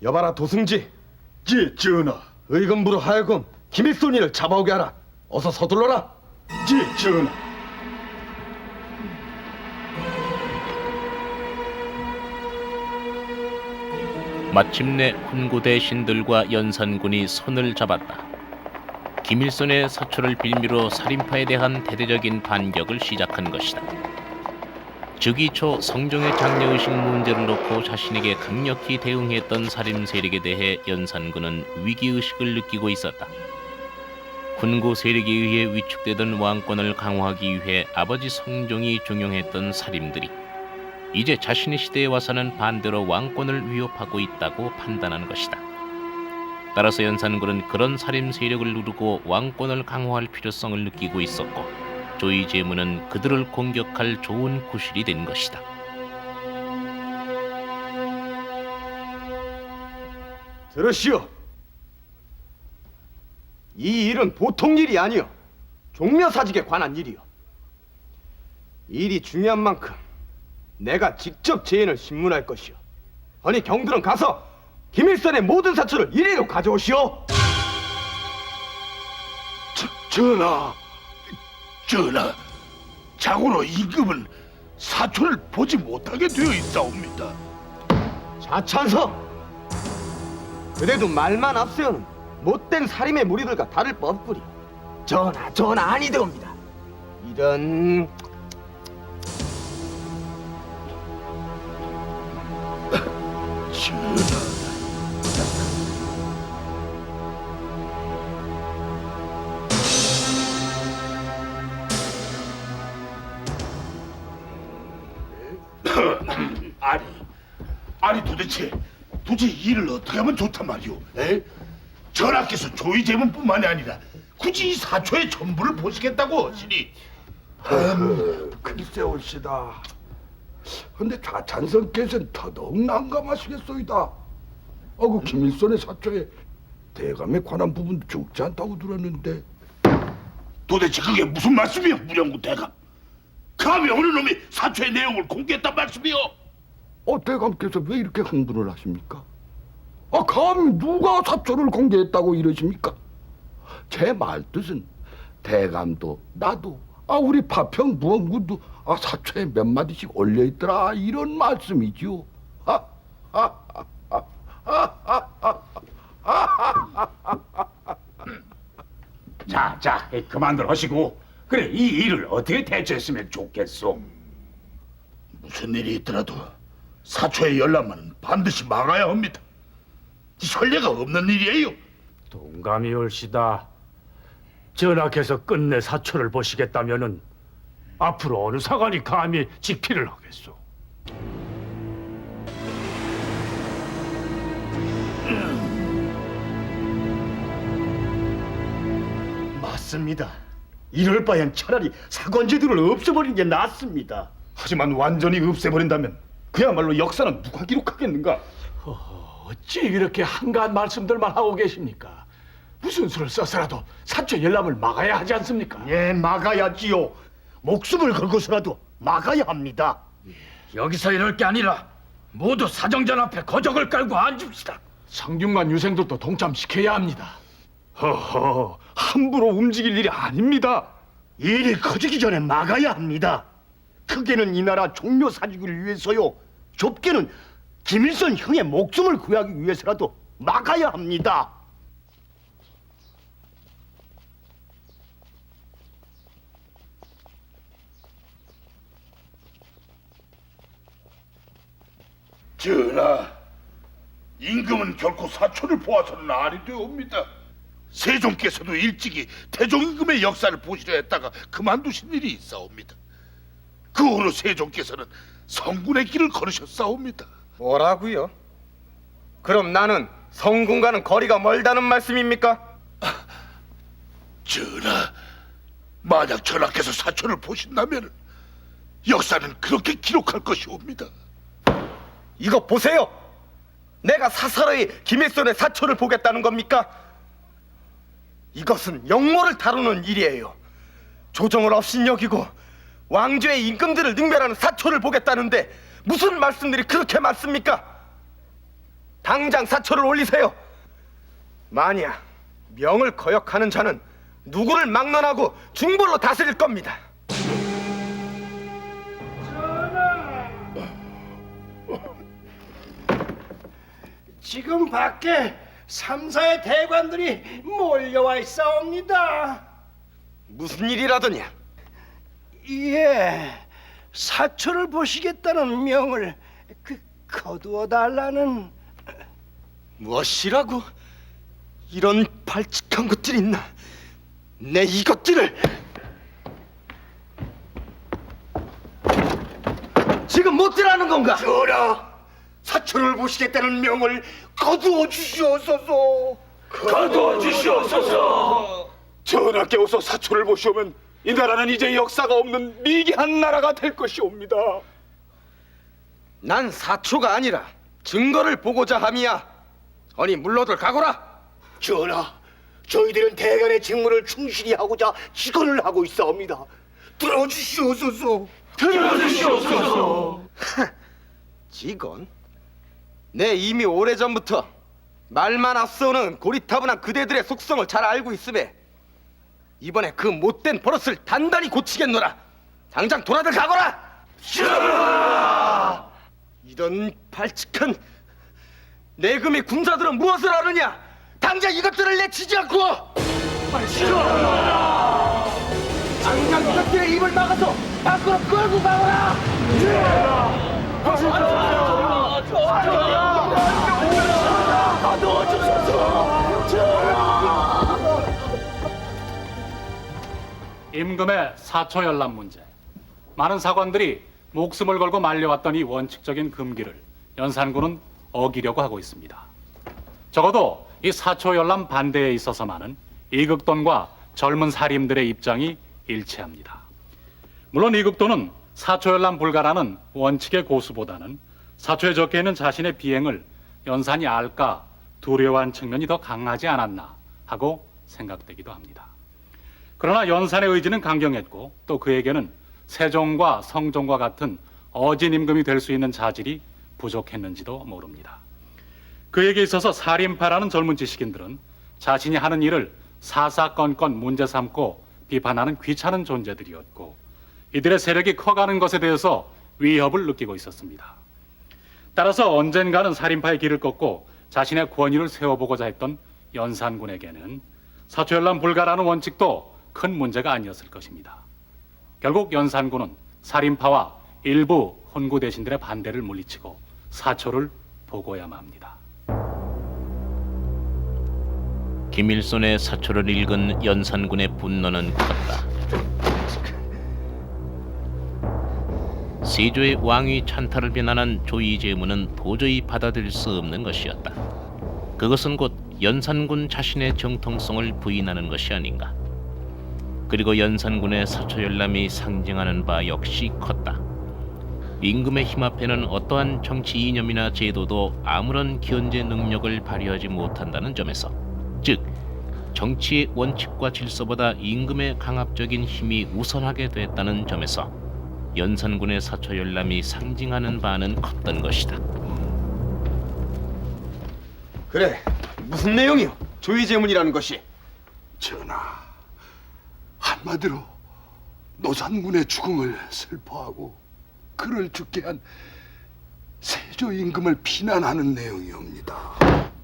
여봐라 도승지, 예, 전하. 의금부로 하여금 김일손이를 잡아오게 하라. 어서 서둘러라. 예, 전하. 마침내 훈구대 신들과 연산군이 손을 잡았다. 김일손의 사초를 빌미로 살인파에 대한 대대적인 반격을 시작한 것이다. 즉위 초 성종의 장려의식 문제를 놓고 자신에게 강력히 대응했던 살인 세력에 대해 연산군은 위기의식을 느끼고 있었다. 훈구 세력에 의해 위축되던 왕권을 강화하기 위해 아버지 성종이 종용했던 살인들이 이제 자신의 시대에 와서는 반대로 왕권을 위협하고 있다고 판단한 것이다. 따라서 연산군은 그런 살인 세력을 누르고 왕권을 강화할 필요성을 느끼고 있었고 조이 제문은 그들을 공격할 좋은 구실이 된 것이다. 들으시오. 이 일은 보통 일이 아니오. 종묘사직에 관한 일이오. 일이 중요한 만큼 내가 직접 제인을 신문할 것이오. 아니 경들은 가서 김일손의 모든 사초를 이리로 가져오시오. 전하, 자고로 임금은 사초를 보지 못하게 되어 있사옵니다. 자찬서, 그래도 말만 앞세우는 못된 살인의 무리들과 다를 바 없구리. 전하 아니되옵니다. 이런 아니 도대체 이 일을 어떻게 하면 좋단 말이오? 에? 전하께서 조이 제문뿐만이 아니라 굳이 이 사초의 전부를 보시겠다고 하시니 글쎄올시다. 근데 좌찬성께서는 더더욱 난감하시겠소이다. 그 김일손의 사초에 대감에 관한 부분도 적지 않다고 들었는데. 도대체 그게 무슨 말씀이오, 무령군 대감? 감히 어느 놈이 사초의 내용을 공개했단 말씀이오? 대감께서 왜 이렇게 흥분을 하십니까? 감히 누가 사초를 공개했다고 이러십니까? 제 말뜻은 대감도 나도 우리 파평 무원군도 사초에 몇 마디씩 올려있더라 이런 말씀이지요. 자, 그만들 하시고 그래 이 일을 어떻게 대처했으면 좋겠소? 무슨 일이 있더라도 사초의 열람만은 반드시 막아야 합니다. 선례가 없는 일이에요. 동감이 옳시다. 전하께서 끝내 사초를 보시겠다면은 앞으로 어느 사관이 감히 직피를 하겠소? 맞습니다. 이럴 바엔 차라리 사관제도를 없애버리는 게 낫습니다. 하지만 완전히 없애버린다면 그야말로 역사는 누가 기록하겠는가? 어찌 이렇게 한가한 말씀들만 하고 계십니까? 무슨 수를 써서라도 사초 열람을 막아야 하지 않습니까? 예, 막아야지요. 목숨을 걸고서라도 막아야 합니다. 여기서 이럴 게 아니라 모두 사정전 앞에 거적을 깔고 앉읍시다. 성균관 유생들도 동참시켜야 합니다. 허허, 함부로 움직일 일이 아닙니다. 일이 커지기 전에 막아야 합니다. 크게는 이 나라 종묘 사직을 위해서요, 좁게는 김일성 형의 목숨을 구하기 위해서라도 막아야 합니다. 전하, 임금은 결코 사초를 보아서는 아니 되옵니다. 세종께서도 일찍이 태종임금의 역사를 보시려 했다가 그만두신 일이 있사옵니다. 그 후로 세종께서는 성군의 길을 걸으셨사옵니다. 뭐라고요? 그럼 나는 성군과는 거리가 멀다는 말씀입니까? 전하, 만약 전하께서 사초를 보신다면 역사는 그렇게 기록할 것이옵니다. 이거 보세요. 내가 사사로이 김일손의 사초를 보겠다는 겁니까? 이것은 영모를 다루는 일이에요. 조정을 업신여기고 왕조의 임금들을 능멸하는 사초를 보겠다는데 무슨 말씀들이 그렇게 많습니까? 당장 사초를 올리세요. 만약 명을 거역하는 자는 누구를 막론하고 중벌로 다스릴 겁니다. 지금 밖에 삼사의 대관들이 몰려와 있사옵니다. 무슨 일이라더냐? 예, 사초를 보시겠다는 명을 거두어 달라는. 무엇이라고? 이런 발칙한 것들이 있나? 내 이것들을 지금 못 들하는 건가? 전하, 사초를 보시겠다는 명을 거두어 주시옵소서. 거두어 주시옵소서. 전하께 어서 사초를 보시오면 이 나라는 이제 역사가 없는 미개한 나라가 될 것이옵니다. 난 사초가 아니라 증거를 보고자 함이야. 어니 물러들 가거라. 전하, 저희들은 대간의 직무를 충실히 하고자 직언을 하고 있사옵니다. 들어주시옵소서. 들어주시옵소서. 직언? 내 이미 오래전부터 말만 앞서오는 고리타분한 그대들의 속성을 잘 알고 있으매 이번에 그 못된 버릇을 단단히 고치겠노라. 당장 돌아들 가거라. 전하! 이런 발칙한 내금의 군사들은 무엇을 하느냐? 당장 이것들을 내치지 않고 당장 이것들의 입을 막아서 밖으로 끌고 가거라. 임금의 사초 열람 문제. 많은 사관들이 목숨을 걸고 말려왔던 이 원칙적인 금기를 연산군은 어기려고 하고 있습니다. 적어도 이 사초 열람 반대에 있어서만은 이극돈과 젊은 사림들의 입장이 일치합니다. 물론 이극돈은 사초 열람 불가라는 원칙의 고수보다는 사초에 적혀 있는 자신의 비행을 연산이 알까 두려워한 측면이 더 강하지 않았나 하고 생각되기도 합니다. 그러나 연산의 의지는 강경했고 또 그에게는 세종과 성종과 같은 어진 임금이 될 수 있는 자질이 부족했는지도 모릅니다. 그에게 있어서 사림파라는 젊은 지식인들은 자신이 하는 일을 사사건건 문제 삼고 비판하는 귀찮은 존재들이었고 이들의 세력이 커가는 것에 대해서 위협을 느끼고 있었습니다. 따라서 언젠가는 사림파의 길을 꺾고 자신의 권위를 세워보고자 했던 연산군에게는 사초열람 불가라는 원칙도 큰 문제가 아니었을 것입니다. 결국 연산군은 사림파와 일부 혼구 대신들의 반대를 물리치고 사초를 보고야만 합니다. 김일손의 사초를 읽은 연산군의 분노는 컸다. 세조의 왕위 찬탈을 비난한 조이제문은 도저히 받아들일 수 없는 것이었다. 그것은 곧 연산군 자신의 정통성을 부인하는 것이 아닌가. 그리고 연산군의 사초 열람이 상징하는 바 역시 컸다. 임금의 힘 앞에는 어떠한 정치 이념이나 제도도 아무런 견제 능력을 발휘하지 못한다는 점에서, 즉 정치의 원칙과 질서보다 임금의 강압적인 힘이 우선하게 됐다는 점에서 연산군의 사초 열람이 상징하는 바는 컸던 것이다. 그래, 무슨 내용이요? 조의제문이라는 것이. 전하, 한마디로 노산군의 죽음을 슬퍼하고 그를 죽게 한 세조 임금을 비난하는 내용이옵니다.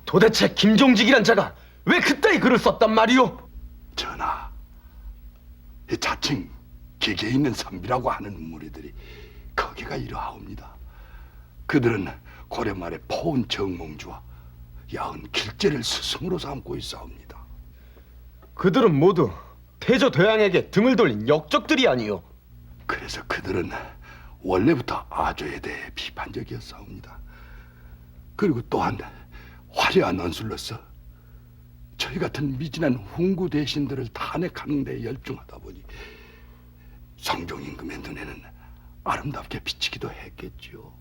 도대체 김종직이란 자가 왜 그따위 글을 썼단 말이오? 전하, 이 자칭 기계에 있는 선비라고 하는 무리들이 거기가 이러하옵니다. 그들은 고려 말의 포은 정몽주와 야은 길제를 스승으로 삼고 있사옵니다. 그들은 모두 태조 대왕에게 등을 돌린 역적들이 아니오. 그래서 그들은 원래부터 아조에 대해 비판적이었사옵니다. 그리고 또한 화려한 언술로서 저희 같은 미진한 훈구 대신들을 탄핵하는 데 열중하다 보니 성종 임금의 눈에는 아름답게 비치기도 했겠지요.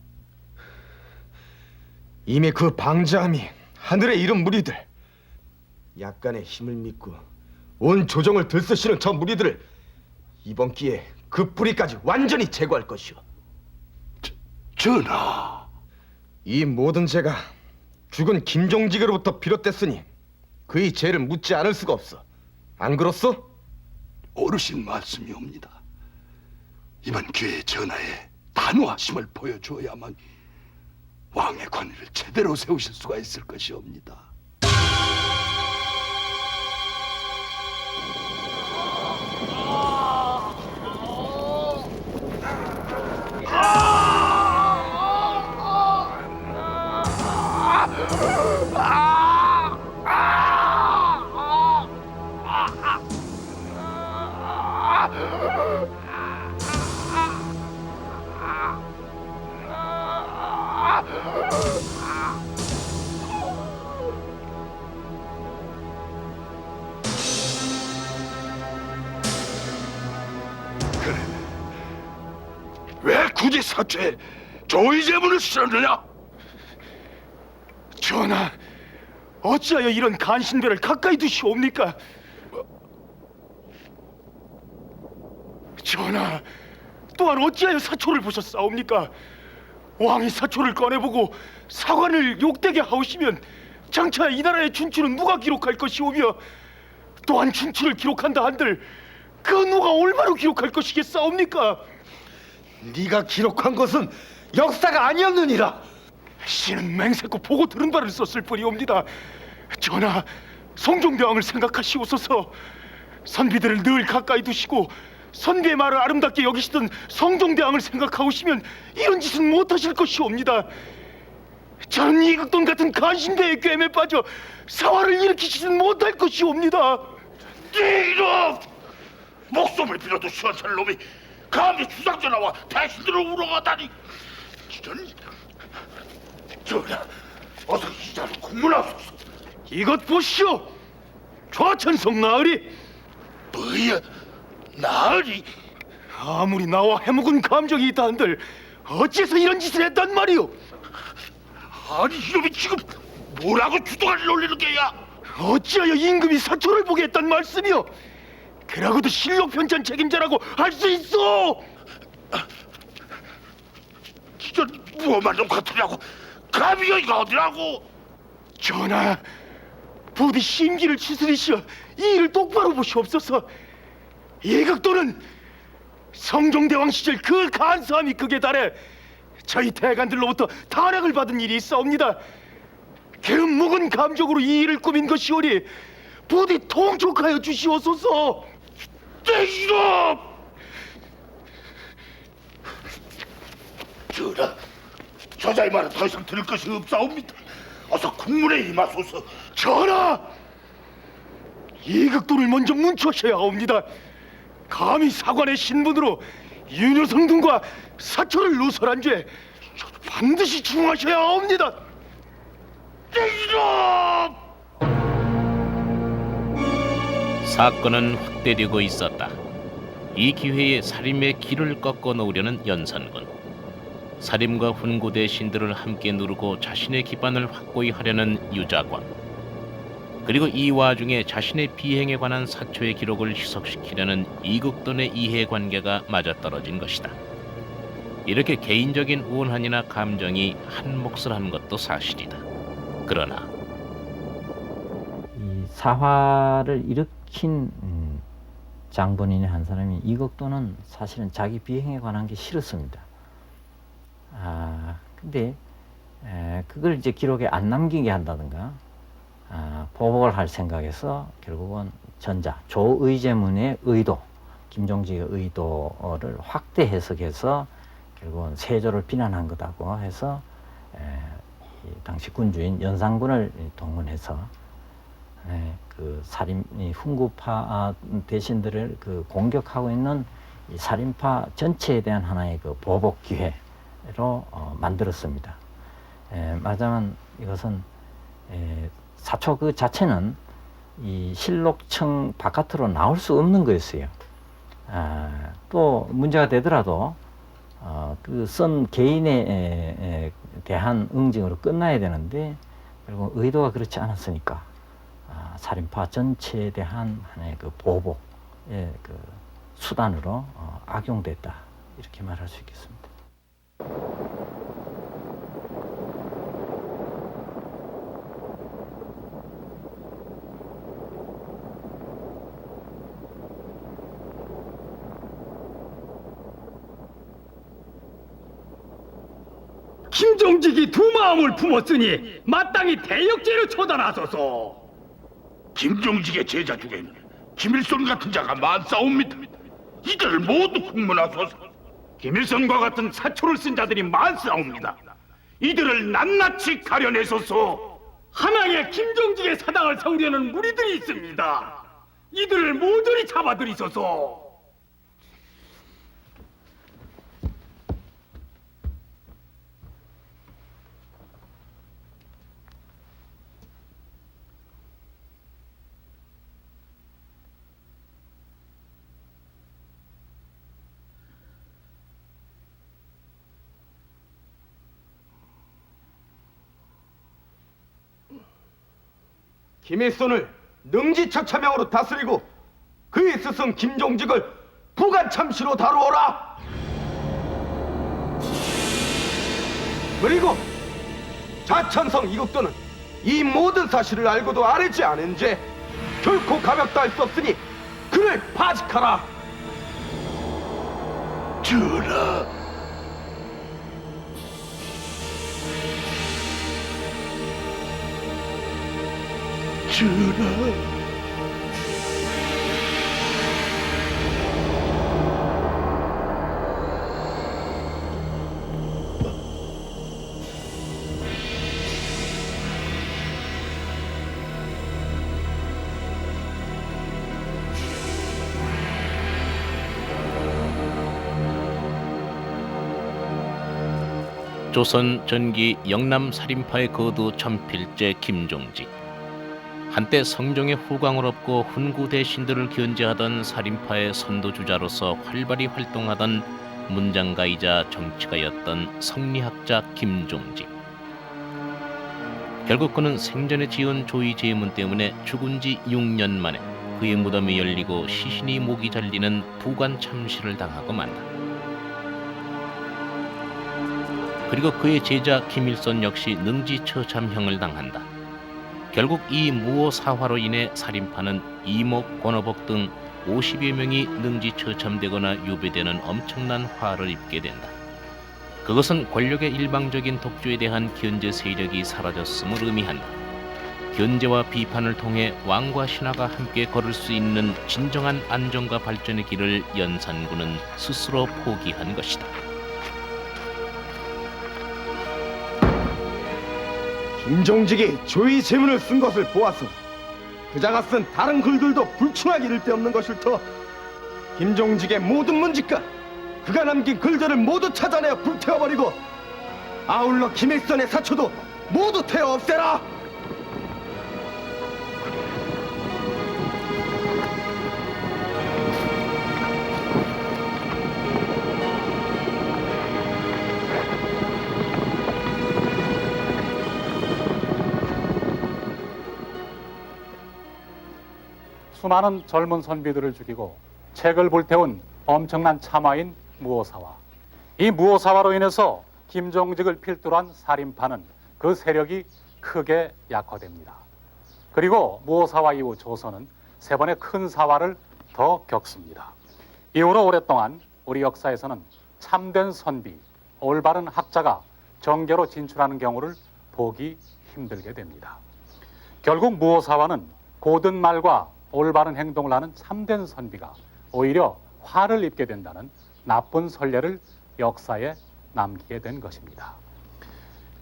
이미 그 방자함이 하늘에 이른 무리들, 약간의 힘을 믿고 온 조정을 들쑤시는 저 무리들을 이번 기회에 그 뿌리까지 완전히 제거할 것이오. 전하, 이 모든 죄가 죽은 김종직으로부터 비롯됐으니 그의 죄를 묻지 않을 수가 없어. 안 그렇소? 어르신 말씀이옵니다. 이번 기회에 전하의 단호하심을 보여주어야만 왕의 권위를 제대로 세우실 수가 있을 것이옵니다. 왜 굳이 사초에 조의제문을 실었느냐? 전하, 어찌하여 이런 간신배를 가까이 두시옵니까? 전하, 또한 어찌하여 사초를 보셨사옵니까? 왕이 사초를 꺼내보고 사관을 욕되게 하오시면 장차 이 나라의 춘추는 누가 기록할 것이오며, 또한 춘추를 기록한다 한들 그 누가 얼마로 기록할 것이겠사옵니까? 네가 기록한 것은 역사가 아니었느니라. 씨는 맹세코 보고 들은 바를 썼을 뿐이옵니다. 전하, 성종대왕을 생각하시옵소서. 선비들을 늘 가까이 두시고 선비의 말을 아름답게 여기시던 성종대왕을 생각하오시면 이런 짓은 못하실 것이옵니다. 저는 이극돈 같은 간신배의 꿰매 빠져 사화를 일으키지는 못할 것이옵니다. 이놈! 목숨을 빌어도 시원찮을 놈이 감히 주상전하와 대신들을 우롱하다니! 전하, 어서 이 자를 공문하소서. 이것 보시오! 좌천성 나으리! 뭐야? 나으리? 아무리 나와 해묵은 감정이 있다 한들 어째서 이런 짓을 했단 말이오? 아니 이놈이 지금 뭐라고 주둥아리를 올리는 게야? 어찌하여 임금이 사초를 보게 했단 말씀이오? 그러고도 실록 편찬 책임자라고 할 수 있어? 기전 무엄한 놈 같으냐고? 감히 여기가 어디라고? 전하, 부디 심기를 추스리시어 이 일을 똑바로 보시옵소서. 이극도는 성종대왕 시절 그 간사함이 극에 달해 저희 대간들로부터 탄핵을 받은 일이 있사옵니다. 그 묵은 감정으로 이 일을 꾸민 것이오니 부디 통촉하여 주시옵소서. 이놈! 전하, 저자의 말은 더 이상 들을 것이 없사옵니다. 어서 국문에 임하소서. 전하! 이극도를 먼저 문초하셔야 하옵니다. 감히 사관의 신분으로 윤여성 등과 사초를 누설한 죄 반드시 중하셔야 하옵니다. 이놈! 사건은 확대되고 있었다. 이 기회에 살인의 길을 꺾어 놓으려는 연산군. 살인과 훈구 대신들을 함께 누르고 자신의 기반을 확고히 하려는 유자광. 그리고 이 와중에 자신의 비행에 관한 사초의 기록을 희석시키려는 이국돈의 이해관계가 맞아떨어진 것이다. 이렇게 개인적인 원한이나 감정이 한 몫을 한 것도 사실이다. 그러나 이 사화를 일으킨 장본인의 한 사람이 이국돈은 사실은 자기 비행에 관한 게 싫었습니다. 근데 그걸 이제 기록에 안 남기게 한다든가 보복을 할 생각에서 결국은 조의제문의 의도, 김종직의 의도를 확대 해석해서 결국은 세조를 비난한 거다고 해서 당시 군주인 연산군을 동원해서 그 살인 훈구파 대신들을 그 공격하고 있는 이 살인파 전체에 대한 하나의 그 보복 기회로 만들었습니다. 말하자면 이것은 사초 그 자체는 이 실록청 바깥으로 나올 수 없는 거였어요. 또 문제가 되더라도 그 쓴 개인에 대한 응징으로 끝나야 되는데 결국 의도가 그렇지 않았으니까 살인파 전체에 대한 하나의 그 보복의 그 수단으로 악용됐다 이렇게 말할 수 있겠습니다. 김종직이 두 마음을 품었으니 마땅히 대역죄로 처단하소서. 김종직의 제자 중에는 김일손 같은 자가 많사옵니다. 이들을 모두 국문하소서. 김일성과 같은 사초를 쓴 자들이 많사옵니다. 이들을 낱낱이 가려내소서. 함양에 김종직의 사당을 세우려는 무리들이 있습니다. 이들을 모조리 잡아들이소서. 김일손을 능지처참형으로 다스리고 그의 스승 김종직을 부관참시로 다루어라. 그리고 자천성 이국도는 이 모든 사실을 알고도 아뢰지 않은 죄 결코 가볍다 할 수 없으니 그를 파직하라. 전하, 전하. 조선 전기 영남 살인파의 거두 천필제 김종직. 한때 성종의 후광을 얻고 훈구 대신들을 견제하던 살인파의 선도주자로서 활발히 활동하던 문장가이자 정치가였던 성리학자 김종직. 결국 그는 생전에 지은 조의 제문 때문에 죽은 지 6년 만에 그의 무덤이 열리고 시신이 목이 잘리는 부관 참시를 당하고 만다. 그리고 그의 제자 김일손 역시 능지처참형을 당한다. 결국 이 무호 사화로 인해 살인파는 이목, 권어복 등 50여 명이 능지처참되거나 유배되는 엄청난 화를 입게 된다. 그것은 권력의 일방적인 독주에 대한 견제 세력이 사라졌음을 의미한다. 견제와 비판을 통해 왕과 신하가 함께 걸을 수 있는 진정한 안정과 발전의 길을 연산군은 스스로 포기한 것이다. 김종직이 조의 제문을 쓴 것을 보아서 그자가 쓴 다른 글들도 불충하기 이를 데 없는 것을 터 김종직의 모든 문집과 그가 남긴 글들을 모두 찾아내어 불태워버리고 아울러 김일선의 사초도 모두 태워 없애라. 수많은 젊은 선비들을 죽이고 책을 불태운 엄청난 참화인 무오사화. 이 무오사화로 인해서 김종직을 필두로 한 살인파는 그 세력이 크게 약화됩니다. 그리고 무오사화 이후 조선은 세 번의 큰 사화를 더 겪습니다. 이후로 오랫동안 우리 역사에서는 참된 선비, 올바른 학자가 정계로 진출하는 경우를 보기 힘들게 됩니다. 결국 무오사화는 고든 말과 올바른 행동을 하는 참된 선비가 오히려 화를 입게 된다는 나쁜 선례를 역사에 남기게 된 것입니다.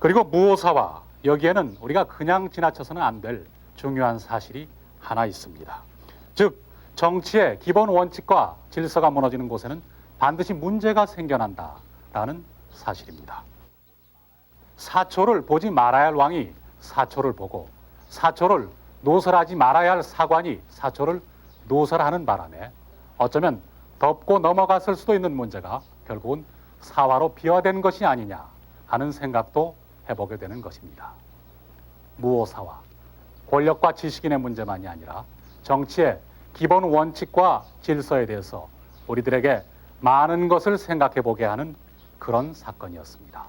그리고 무오사화, 여기에는 우리가 그냥 지나쳐서는 안 될 중요한 사실이 하나 있습니다. 즉, 정치의 기본 원칙과 질서가 무너지는 곳에는 반드시 문제가 생겨난다라는 사실입니다. 사초를 보지 말아야 할 왕이 사초를 보고, 사초를 노설하지 말아야 할 사관이 사초를 노설하는 바람에 어쩌면 덮고 넘어갔을 수도 있는 문제가 결국은 사화로 비화된 것이 아니냐 하는 생각도 해보게 되는 것입니다. 무오사화, 권력과 지식인의 문제만이 아니라 정치의 기본 원칙과 질서에 대해서 우리들에게 많은 것을 생각해 보게 하는 그런 사건이었습니다.